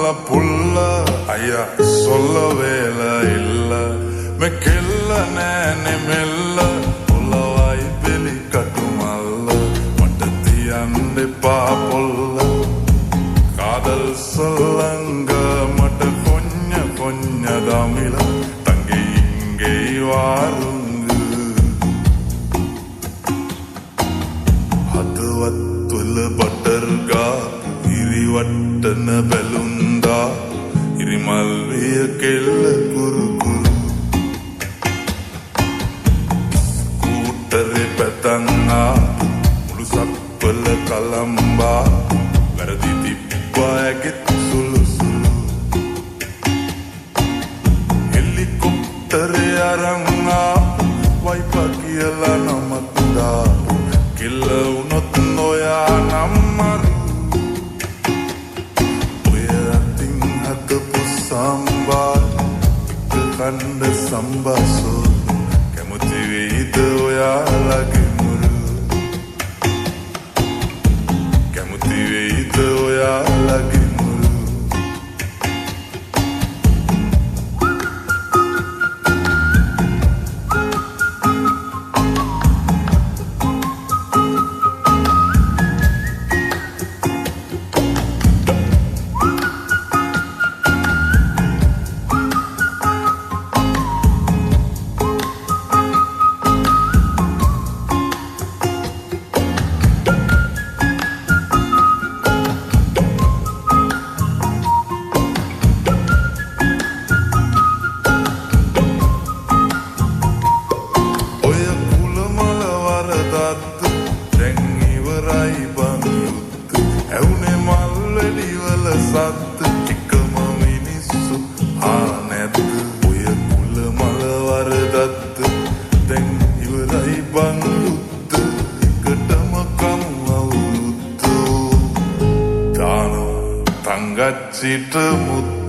மல புல்ல ஐயா சொல்ல வேலை இல்ல மெக்கெல்ல நேனே மெல்ல புல்லவாய் பெலி கட்டுமல்ல மட்டத்தி அண்டை பாப்பொல்ல காதல் சொல்லங்க மட்ட கொஞ்ச கொஞ்ச தமிழ தங்கை இங்கே வாருங்கு හදවත්වල බටර්ගා ඉරිවට්ටන බැලුන්දා ඉරිමල්විය කෙල්ල කුරුකුරු කූටරේ පැතන්නා මුළු සක්වල කලම්බා වැරදි තිබ්බා ඇගෙත් සුළුසුළු හෙලිකොප්ටරේ අරංආ වයිපා කියලා නමත්දා කිල්ල වුණොත් නොයා නම්මරු ඔය අතින් හදපු සම්බාල් එක කණ්ඩ සම්බාසෝ කැමති වෙයිද ඔයාලගේ මුරු කැමති වෙයිද ඔයාලගේ මුරු Tangga cita mut